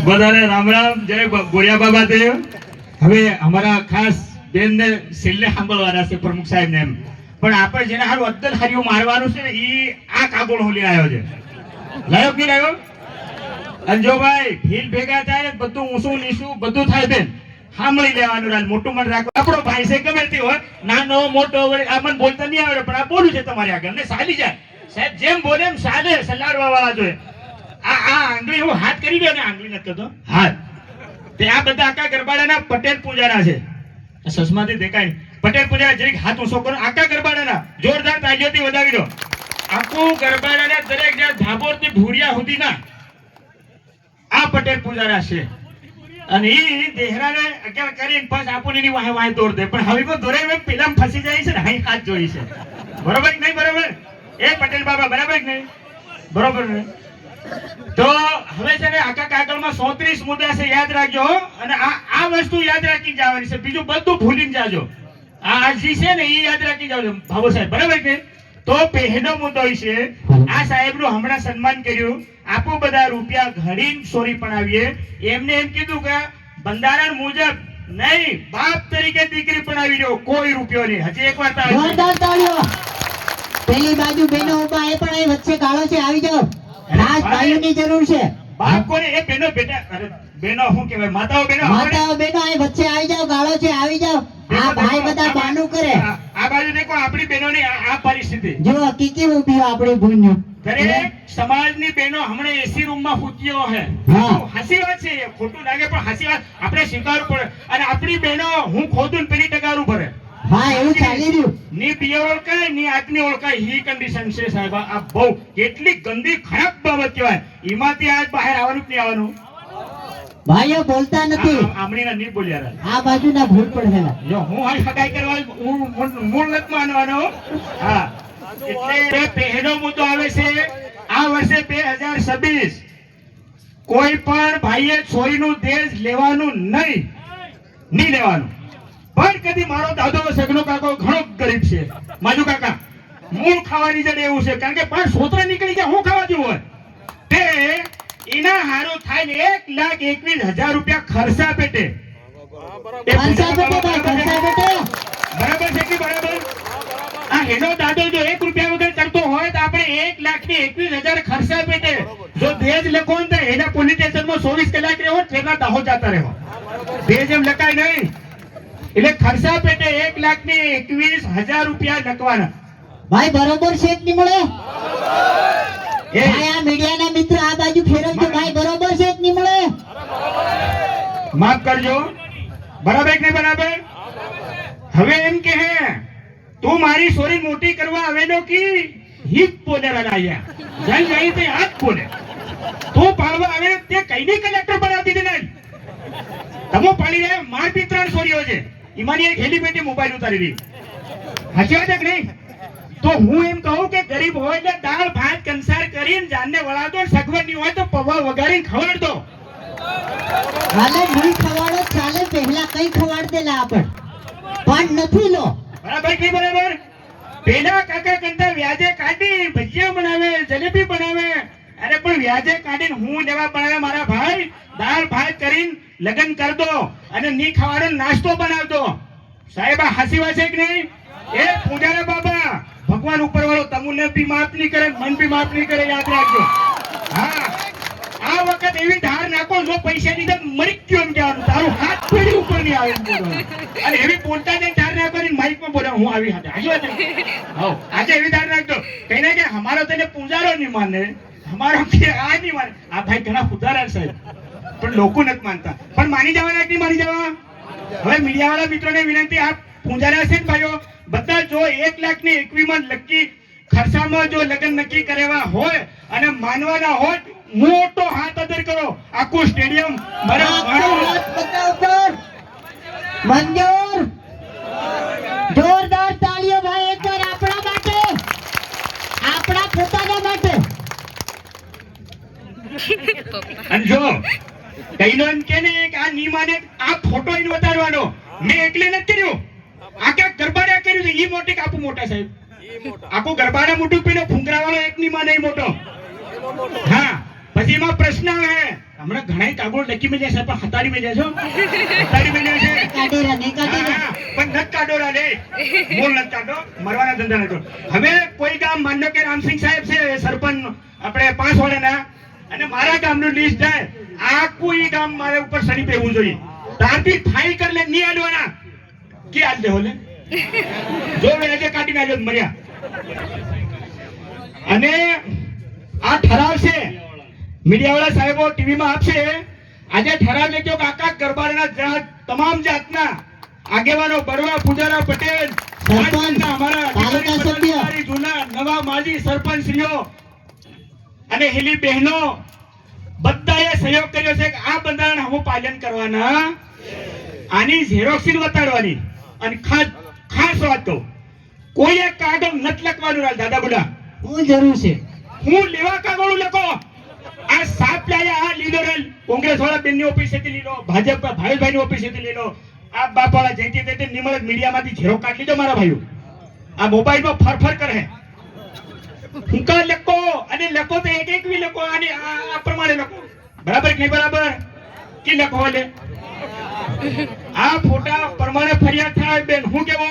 બધાને રામ રામ, જય ગોળિયા બાબા દેવ. હવે અમારા ખાસ બેન ને છેલ્લે સાંભળવાના છે પ્રમુખ સાહેબ ને એમ, પણ આપણે જેને હારું અદ્દલ હારીઓ મારવાનું છે ને ઈ આ કાગળ હોલી આવ્યો છે. લાયો કે લાયો? અને જો ભાઈ ફીલ ભેગા થાય ને બધું ઊંચું નીચું બધું થાય બેન, સાંભળી લેવાનું. રાલ મોટું મન રાખો. આપણો ભાઈ છે ગમે તે હોય, નાનો મોટો આ મને બોલતા નહીં આવડે, પણ આ બોલું છે તમારી આગળ ને ચાલી જાય. સાહેબ જેમ બોલે એમ સાદે સલાડવા વાળા જોઈએ. આ આંગળી હું હાથ કરી દો ને, આંગળી નથી કરતો હાથ. તે આ બધા આખા ગરબાડાના પટેલ પૂજાના છે. સસમાથી દેખાય પટેલ પૂજાના જરીક હાથ ઊંચો કરો. આખા ગરબાડાના જોરદાર તાળીઓથી વધાવી દો. આખું ગરબાડાના દરેક જ્યાં ધાબોરથી ભૂરિયા સુધીના આ પટેલ પૂજાના છે. અને ઈ દેહરાને અગિયાર કરીને બસ આપણને વાહે વાહે દોર દે, પણ હવે કો દોરે મેં પેલા ફસી જાય છે ને, અહીં હાથ જોઈ છે. બરોબર કે નહીં? બરોબર એ પટેલ બાબા બરાબર કે નહીં? બરોબર ને? તો હવે છે ને આખા કાગળમાં 34 મુદ્દા છે, યાદ રાખજો. અને આ વસ્તુ યાદ રાખી જવાની છે, બીજું બધું ભૂલી જાજો. આ જે છે ને એ યાદ રાખી જાજો ભાવો સાહેબ, બરાબર કે? તો પહેલો મુદ્દો છે આ સાહેબનું હમણાં સન્માન કર્યું, આપો બધા રૂપિયા ઘડીને સોરી પણ આવીએ. એમને એમ કીધું કે બંધારણ મુજબ નહીં, બાપ તરીકે દીકરી પણ આવી જાઓ, કોઈ રૂપિયો નહીં. હજી એક વાર જોરદાર તાળીઓ. પેલી બાજુ બેનો ઉભા, એ પણ અહીં વચ્ચે કાળો છે, આવી જાઓ. રાજ ભાઈઓની જરૂર છે. બાપ કોને? એ બેનો બેટા, અરે બેનો શું કહેવાય, માતાઓ બેનો અહીં વચ્ચે આવી જાઓ, ગાળો છે, આવી જાઓ. આ ભાઈ બધા બાનું કરે. આ બાજુ દેખો આપણી બહેનોની આ પરિસ્થિતિ જો કીકી ઊભી આપણી ભૂન્યો. દરેક સમાજની બહેનો હમણે એસી રૂમમાં ફૂટ્યો છે. હાસી વાત છે, ખોટું લાગે પણ હાસી વાત આપણે સ્વીકારવું પડે. અને આપણી બહેનો હું ખોદું ને પેલી ટકારું ભરે. હા, એવું ચાલી રહ્યું. ની પિયર ઓળખાય ની આદમી ઓળખાય, ઈ કન્ડિશન છે સાહેબ. આ બહુ કેટલી ગંદી ખરાબ બાબત કહેવાય. એમાંથી આજ બહાર આવવાનું કે નહીં આવવાનું? ભાઈઓ બોલતા નથી. આમણીના નહીં બોલ્યા. આ બાજુના ભૂલ પડેલા. જો હું હાલ હગાઈ કરવા મૂળ નથી માનવાનો. હા, એટલે પહેલો મુદ્દો આવે છે આ વર્ષે 2026 કોઈ પણ ભાઈએ છોરીનું દેશ લેવાનું નહીં લેવાનું. પણ કદી મારો દાદો સગનો કાકો ઘણો ગરીબ છે, માજુ કાકા મૂળ ખાવાની જડે એવું છે. કારણ કે 5 સોતરા નીકળી ગયા, હું ખાવા જેવું હોય તે એના હારું થાય ને 1,21,000 રૂપિયા ખર્ચા પેટે. બરાબર છે કે બરાબર? આ એનો દાદો જો 1 રૂપિયા વગર કરતો હોય તો આપણે 1,21,000 ખર્ચા પેટે જો દેજ લખો ને એના પોલીસ સ્ટેશનમાં 24 કલાક રહેવો, ટ્રેનના દાહો જતા રહેવો. દેજ એમ લખાય નહીં. એટલે ખર્ચા પેટે 1,21,000 રૂપિયા લખવાના. ભાઈ બરોબર છે કે નહીં મળે? આ મીડિયાના મિત્ર આ બાજુ ફેરવજો. ભાઈ બરોબર છે કે નહીં મળે? માફ કરજો, બરાબર કે નહીં બરાબર? હવે એમ કે હે તું મારી સોરી મોટી કરવા આવેલો કી હિત બોલે રડાયા જઈ જઈ તે હાથ બોલે. તું પાડવા આવે તે કઈને કલેક્ટર બનાવતી દે નહીં. તમો પાડી રહ્યા મારપી 3 સોરીઓ છે, ઈમાની એક હેલી પેટી મોબાઈલ ઉતારી રહી. સાચી વાત કે નહીં? તો હું એમ કહું કે ગરીબ હોય એટલે દાળ ભાત કંસાર કરીને જાનને વળાવતો, સગવડ નહીં હોય તો પૌવા વગાડીને ખવડાવતો. હાલે નહીં ખવાડો ચાલે, પહેલા કઈ ખવાડ દેલા આપણ પણ નથી લો. બરાબર કે બરાબર? પેલા કાકા કરતા વ્યાજે કાઢી ભજીયા બનાવે, જલેબી બનાવે. અરે પણ વ્યાજે કાઢીને હું લેવા બનાવે મારા ભાઈ, દાળ ભાત કરીને લગ્ન કર દો અને ની ખવાડો નાસ્તો બનાવતો. સાહેબ આ હાસી વાત છે કે નહીં? એ પૂજારા બાબા ભગવાન ઉપર વાળો તમને બી માફ નહીં કરે, મન બી માફ નહીં કરે, યાદ રાખજો. હા, આ વખત એવી ધાર નાખો જો પૈસા ની મરી ગયો એમ કહેવાનું, તારું હાથ પેઢી ઉપર નહીં આવે એમ બોલવાનું. અને એવી બોલતા ને ધાર નાખો ને માઇક માં બોલે હું આવી હાથે હાજુ આજે એવી ધાર નાખજો કહીને કે અમારો તેને પૂજારો નહીં માને, અમારો કે આ નહીં માને. આ ભાઈ ઘણા સુધારા સાહેબ, પણ લોકો નથી માનતા. પણ માની જવાના કે નહીં માની જવા? હવે મીડિયા વાળા મિત્રોને વિનંતી, આપ પૂજારા છે ને ભાઈઓ બધા, જો 1,21,000 લકી ખર્ચામાં જો લગ્ન નક્કી કરેવા હોય અને માનવાના હોય, મોટો હાથ અદર કરો. આખું સ્ટેડિયમ મંજૂર. જોરદાર તાળીઓ ભાઈ એકવાર આપણા માટે, આપણા પોતાના માટે. અને જો કઈનો એમ કે ને કે આ ની માને આ ફોટો એને બતાડવાનો, મેં એકલે નથી કર્યું, આખા ગરબાડા કર્યું છે. ઈ મોટી કાપુ મોટા સાહેબ, આખું ગરબાડા મોટું પીને ફુંગરા વાળો એક ની માં નહીં મોટો. હા, પછી એમાં પ્રશ્ન આવે હમણાં ઘણા કાગળ લખી મેલ્યા છે પણ હતાડી મેલ્યા છો હતાડી મેલ્યા છે કાઢેરા નહીં કાઢેરા હા, પણ નત કાઢો રા રે મોલ નત કાઢો મરવાના ધંધા નતો હવે કોઈ ગામ માનો કે રામસિંહ સાહેબ છે સરપંચ આપણે 5 વાળાના અને મારા ગામનું લિસ્ટ જાય આખું ઈ ગામ મારે ઉપર સડી પેવું જોઈએ તારથી થાઈ કર લે ની આલવાના કે આલ દે હોલે જો વેજે કાઢી નાખ્યો મર્યા અને આ ઠરાવ છે મીડિયાવાળા સાહેબો ટીવીમાં આપશે આજે ઠરાવ લેજો કે આખા ગરબાના તમામ જાતના આગેવાનો બરવા પૂજારા પટેલ સરપંચ, અમારા તાલુકા સભ્ય, જૂના નવા માજી સરપંચ શ્રીઓ અને હેલી બહેનો બધાએ સહયોગ કર્યો છે કે આ બંધારણ હમું પાલન કરવાના આની ઝેરોક્સી બતાડવાની અને ખાસ વાત તો કોઈ એક કાગળ નત લખવાનું રાજ દાદા બુડા હું જરૂર છે હું લેવા કાગળ લખો આ સાપ લાયા આ લીડરલ કોંગ્રેસ વાળા બેનની ઓફિસેથી લીધો ભાજપ ભાવેશભાઈની ઓફિસેથી લીધો આ બાપાળા જયંતિ તે નિમળ મીડિયામાંથી ઝેરો કાઢ લીધો મારા ભાઈઓ આ મોબાઈલમાં ફરફર કરે હુંકા લખો અને લખો તો એક બી લખો અને આ પ્રમાણે લખો બરાબર કે નહીં બરાબર કે લખો લે આ ફોટા પ્રમાણે ફરિયાદ થાય બેન હું કેવો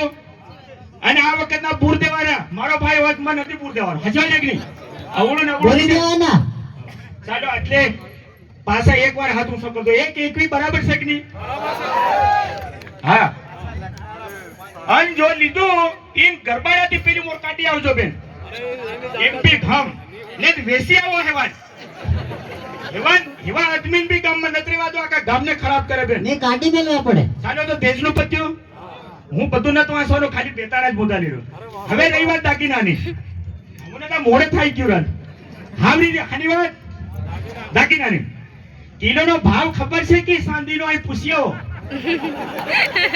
અને આ વખતના બૂર દેવાના મારો ભાઈ વચમાં નથી બૂર દેવાનો હજુ એક નહીં આવડું ને બોલી દેવાના ચાલો એટલે પાછા એકવાર હાથ ઊંચો કરજો એક એકવી બરાબર છે કે નહીં હા અન જો લીધું ઇન ગરબાડાથી પેલી મોર કાઢી આવજો બેન એમપી ગામ ને વેસી આવો હેવાન હેવા આદમીન બી ગામમાં નતરી વાજો આખા ગામને ખરાબ કરે બેન ને કાઢી મેલવા પડે ચાલો તો દેશનું પત્યું હું બધું નતો વાંચવાનો ખાલી બેતાળા જ બોલા લીધો હવે રહી વાત દાગીનાની મને તો મોડે થાય ગયું રાત હાવરી હાની વાત દાગીનાની કિલોનો ભાવ ખબર છે કે સાંધીનો અહીં પૂછ્યો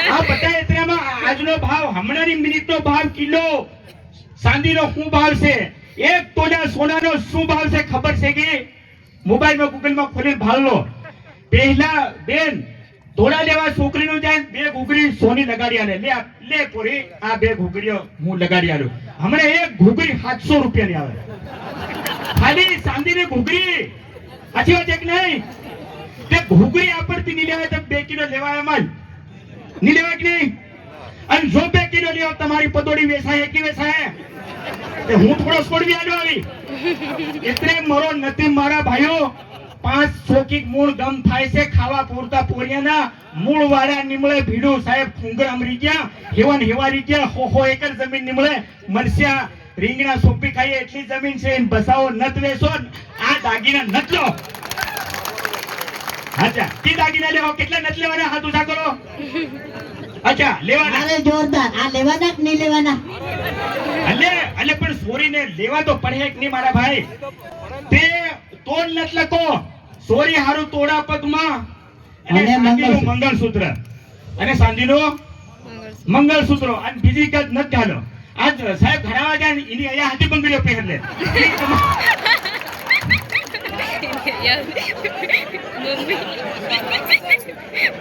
આ બધા એતરામાં આજનો ભાવ હમણાંની મિનિટનો ભાવ કિલો સાંધીનો શું ભાવ છે 1 તોલા સોનાનો શું ભાવ છે ખબર છે કે મોબાઈલમાં ગૂગલમાં ખોલીને ભાવ લો પહેલા બેન તોલા લેવા છોકરીનું જાય 2 ઘૂઘરી સોની લગાડી આલે લે પોરી આ 2 ઘૂઘરીઓ હું લગાડી આલું હમણાં એક ઘૂઘરી 700 રૂપિયાની આવે ખાલી સાંધીની ઘૂઘરી સાચી વાત છે કે નહીં તે ઘૂઘરી આપણથી નહીં લેવાય તો 2 કિલો લેવાય એમાં નહીં લેવાય કે નહીં અને જો 2 કિલો લેવા તમારી પતોડી વેસાય કે વેસાય તે હું થોડો છોડવી આલો આવી એટલે મરો નથી મારા ભાઈઓ 500 કી મૂળ ગમ થાય છે ખાવા પૂરતા પોરિયાના મૂળ વાળા નિમળે ભીડું સાહેબ ફુંગર અમરી ગયા હેવન હેવારી ગયા હો એકર જમીન નિમળે મરસ્યા રીંગણા સોપી ખાઈએ એટલી જમીન છે બસાવો નત વેસો આ દાગીના નત લો અચ્છા કી દાગીના લેવો કેટલા નત લેવાના હાથ ઉઠા કરો અચ્છા લેવાના અરે જોરદાર આ લેવાના કે નહીં લેવાના અલે પણ સોરીને લેવા તો પડે કે નહીં મારા ભાઈ તે તોડ નત લખો સોરી હારું તોડા પગમાં અને સાંધીનું મંગળસૂત્ર અને સાંધીનું મંગળસૂત્ર અને બીજી કદ નત ચાલો આજ સાહેબ ઘરાવા જાય એની અહીંયા હાથી બંગડીઓ પહેર લે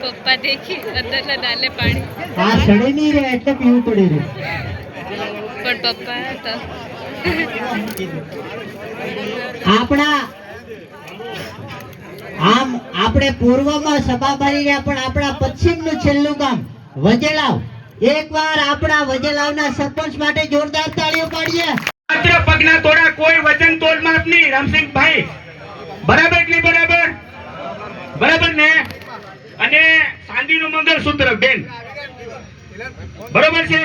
પપ્પા દેખી અંદર ડાલે પાણી આ સડી નહીં રહે એટલે પીવું પડી રહ્યું પણ પપ્પા હતા આપણા આમ આપણે પૂર્વમાં સભા ભરી રહ્યા પણ આપણા પશ્ચિમનું છેલ્લું ગામ વજેલાવ એકવાર આપણા વજેલાવના સરપંચ માટે જોરદાર તાળીઓ પાડીએ માત્ર પગના તોડા કોઈ વજન તોલ માપ નહીં રામસિંહભાઈ બરાબર કે નહીં બરાબર બરાબર ને અને સાંધીનું મંગળસૂત્ર બેન બરોબર છે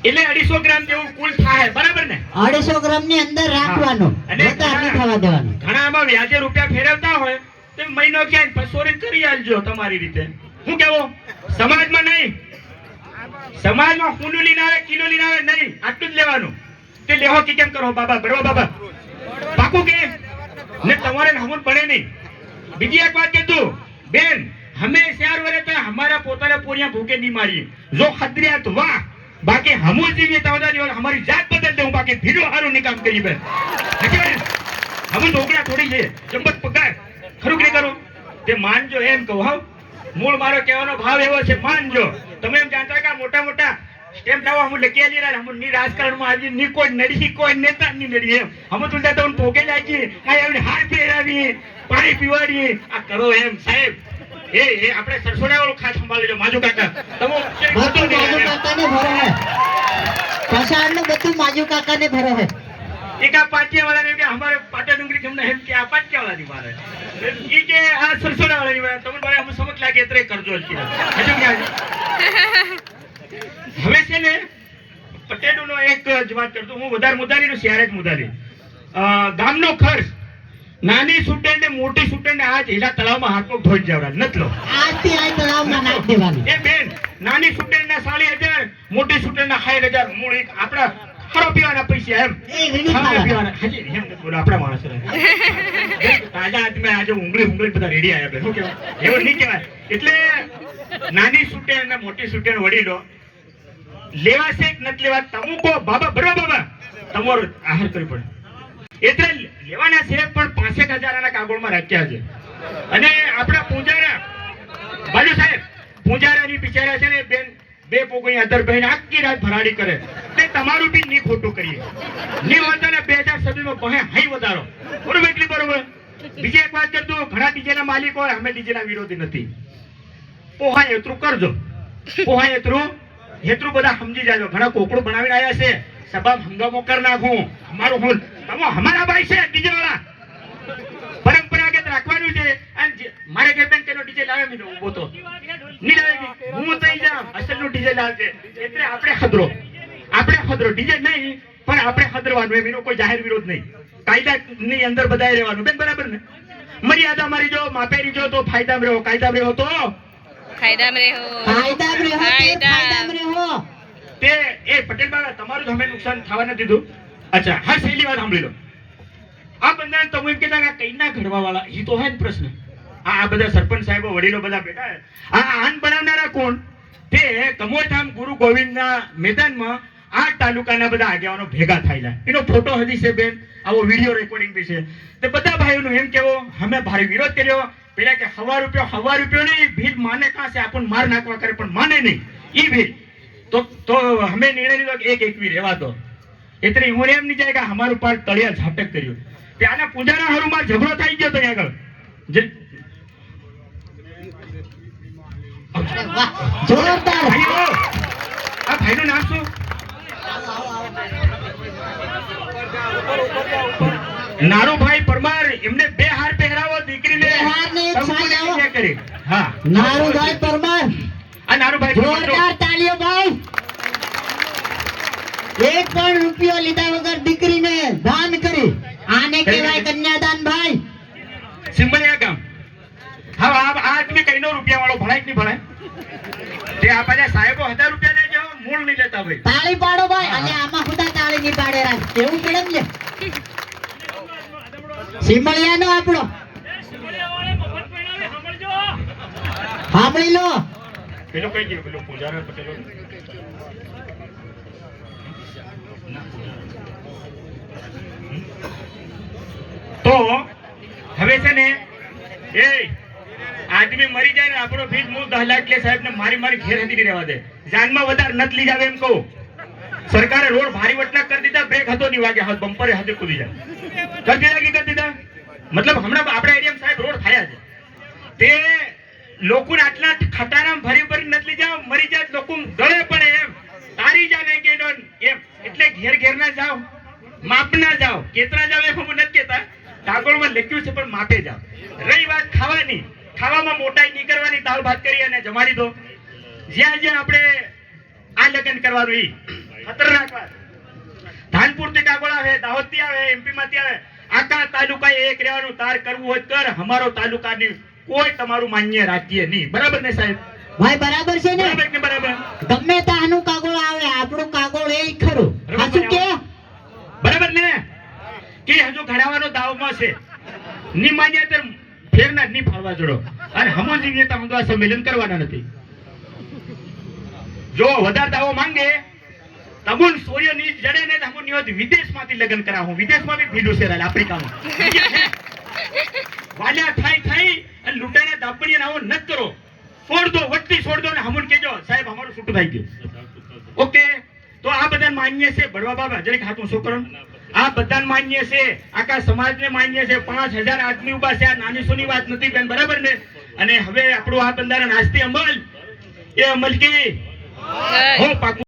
એટલે 250 ગ્રામ જેવું કુલ થાય બરાબર ને 250 ગ્રામ ની અંદર રાખવાનું વધારે નહીં થવા દેવાનું ઘણા આમાં વ્યાજે રૂપિયા ફેરવતા હોય તો મહિનો ક્યાંય ફસોરી કરી આલજો તમારી રીતે હું કેવો સમાજમાં નહીં સમાજમાં હુંડું લઈને આવે કિલો લઈને આવે નહીં આટલું જ લેવાનું તે લેહો કે કેમ કરો બાબા બરોબર બાબા પાકું કે ને તમારે હમું પડે નહીં બીજી એક વાત કીધું બેન હંમેશા વરે हमारा પોતાના પોરિયા ભૂકે નહીં મારીએ જો ખદરિયા તો વાહ બાકી હમું જીવીએ તો हमारी जात बदल દઉં બાકી ભીડો હારું નહીં કામ કરી બેન હમું ઢોકળા થોડી છે જંબત પગાર ખરું કે કરો તે માનજો એમ કહું હા મૂળ મારો કહેવાનો ભાવ એવો છે માનજો તમે એમ જાણતા કે મોટા મોટા સ્ટેમ્પ લાવો હમ લખી આલી રા હમ ની રાજકારણમાં આવી ની કોઈ નડી કોઈ નેતા ની નડી એમ હમ તું જાતો ભોગે લાગી આ એવડી હાર પહેરાવી પાણી પીવાડી આ કરો એમ સાહેબ એ આપણે સરસોડા વાળું ખાસ સંભાળજો માજુ કાકા તમે બધું માજુ કાકાને ભરો હે પસારનું બધું માજુ કાકાને ભરો હે એક આ પાટિયા વાળા ને કે હમારે પાટા ડુંગરી કેમ ના કે આ પાટિયા વાળા ની મારે ઈ કે આ સરસોડા વાળા ની મારે તમને મારે હમ સમજ લાગે એટલે કરજો હજુ હવે છે ને પટેલોનો એક જ વાત કરતો હું વધારે મુદ્દાની નો શહેર જ મુદ્દાની ગામનો ખર્ચ નાની સુટે ને મોટી સુટે ને આજ હીલા તળાવમાં હાથો ધોઈ જવડા નતલો આજથી આ તળાવમાં નાખ દેવાનું એ બેન નાની સુટે ના 40,000 મોટી સુટે ના 60,000 મૂળ એક આપડા ખરો પીવાના પૈસા એમ એ વીણી ખાવા ખાવા પીવાના હાજી એમ નથી બોલો આપડા માણસ તાજા હાથમાં આજે ઉંગળી બધા રેડી આવ્યા બે શું કહેવાય એવું નહીં કહેવાય એટલે નાની સુટે અને મોટી સુટે વડીલો લેવાશે કે નથી લેવા તમુ કો બાબા બરો બાબા તમારો આહાર કરવી પડે એટલે લેવાના છે પણ 65,000 ના કાગળમાં રાખ્યા છે અને આપણા પૂજારા બાજુ સાહેબ પૂજારાની બિચારા છે ને બેન બે પોગણી અધર બહેન આખી રાત ભરાડી કરે તે તમારું બી ની ખોટું કરીએ ની વાંધો ને 2026 માં બહે હાઈ વધારો બરોબર એટલી બરોબર બીજી એક વાત કરતો ઘણા ડીજે ના માલિક હોય અમે ડીજે ના વિરોધી નથી પોહાય એટલું કરજો પોહાય એટલું બધા સમજી જાજો ઘણા કોકડું બનાવીને આવ્યા છે સબબ હંગામો કર નાખું અમારું હું તમે અમારા ભાઈ છે ડીજે વાળા પરંપરાગત રાખવાનું છે અને મારે કે બેન કેનો ડીજે લાવે મીનો ઉભો તો ની લાવે હું તઈ જામ અસલનું ડીજે લાવજે એટલે આપણે ખદરો ડીજે નહીં પણ આપણે ખદરવાનું એમ એનો કોઈ જાહેર વિરોધ નહીં કાયદાની અંદર બધાય રહેવાનું બેન બરાબર ને મર્યાદા મારી જો માપેરી જો તો ફાયદામાં રહો કાયદામાં રહો તો કાયદામાં રહો ફાયદામાં રહો તે એ પટેલ બાબા તમારું અમે નુકસાન થવા નથી દીધું અચ્છા હા સહેલી વાત સાંભળી લો આ બંધારણ તમે એમ કહેતા કે કઈના ઘડવા વાળા એ તો હે ને પ્રશ્ન આ બધા સરપંચ સાહેબો વડીલો બધા બેઠા આ આન બનાવનારા કોણ તે કમોધામ ગુરુ ગોવિંદના મેદાનમાં 8 તાલુકાના બધા આગેવાનો ભેગા થયેલા એનો ફોટો હજી છે બેન આવો વિડિયો રેકોર્ડિંગ બી છે તે બધા ભાઈઓનું એમ કેવો અમે ભારે વિરોધ કર્યો પેલા કે હવા રૂપિયો નહીં ભીલ માને કાં છે આપણ માર નાખવા કરે પણ માને નહીં ઈ ભીલ તો અમે નિર્ણય લીધો કે એક એકવી રહેવા દો એટલે હું એમ નહીં જાય કે અમારું પાર તળિયા ઝાટક કર્યું ત્યાંના પૂજારા હારુમાં ઝઘડો થઈ ગયો તો આગળ જોરદાર આ ભાઈનું નામ શું નારુભાઈ પરમાર એમને 2 હાર પહેરાવો દીકરીને કરી હા નારુભાઈ પરમાર આ નારુભાઈ જોરદાર તાળીઓ ભાઈ એક પણ રૂપિયો લીધા વગર દીકરીને દાન કરી આને કહેવાય કન્યાદાન ભાઈ સિંબલિયા ગામ હા આ આદમી કઈનો રૂપિયા વાળો ભણાય કે નહીં ભણાય તે આ પાછા સાહેબો 1000 રૂપિયા લેજો મૂળ નહીં લેતા ભાઈ તાળી પાડો ભાઈ અને આમાં ખુદા તાળી નહીં પાડે રાખ કેવું પડે ને સિમળિયાનો આપણો સાંભળી લો પેલો કઈ ગયો પેલો પૂજારા પટેલો તો હવે છે ને એ આદમી મરી જાય ને આપણો ભીજ મૂળ 10 લાખ લે સાહેબ ને મારી ઘેર હતી રહેવા દે જાનમાં વધારે નત લઈ જાવે એમ કહું સરકારે રોડ ભારી વટના કરી દીધા બ્રેક હતો નહીં વાગે હાથ બમ્પરે હાથે કૂદી જાય કરી દીધા મતલબ હમણાં આપણા એરિયામાં સાહેબ રોડ થયા છે તે લોકોને આટલા ખટારામ ભરી નથી જાવ મરી જાય લોકો ગળે પડે એમ તારી જાને કે એમ એટલે ઘેર ના જાવ માપ ના જાવ કેતરા જાવ એમ હું નથી કહેતા કાગળમાં લખ્યું છે પણ માપે જાવ રહી વાત ખાવાની ખાવામાં મોટાઈ નહીં કરવાની દાળ ભાત કરી અને જમાડી દો જ્યાં આપણે આ લગ્ન કરવાનું ઈ ખતરનાક વાત ધાનપુર થી કાગળ આવે દાહોદ થી આવે એમપી માંથી આવે આખા તાલુકાએ એક રહેવાનું તાર કરવું હોય કર અમારો તાલુકાની કોઈ તમારું માન્ય રાખીએ નહીં બરાબર ને સાહેબ ભાઈ બરાબર છે ને બરાબર કે બરાબર ગમે તાનું કાગળ આવે આપણું કાગળ એ ખરું સાચું કે બરાબર ને કે હજુ ઘડાવાનો દાવમાં છે ની માન્ય તો ફેરના નહીં ફાળવા જોડો અને હમો જીવીએ તો આ સંમેલન કરવાના નથી જો વધારે દાવો માંગે તમુન સૂર્ય ની જડે ને તમુન નિયોત વિદેશમાંથી લગ્ન કરાવું વિદેશમાં બી ભીડું છે આફ્રિકામાં વાલ્યા થઈ અને લૂંટાઈને દાપણીએ આવો ન કરો છોડ દો વટ્ટી છોડ દો ને હમુન કેજો સાહેબ અમારું છૂટું થઈ ગયું ઓકે, તો આ બધાને માન્ય છે ભડવા બાબા જરીક હાથું છોકરો, આ બધાને માન્ય છે, આખા સમાજને માન્ય છે. 5000 આદમી ઉભા છે, આ નાની સોની વાત નથી બેન, બરાબર ને? અને હવે આપણું આ બંધારણ આજથી અમલ એ અમલ કે હો પાકું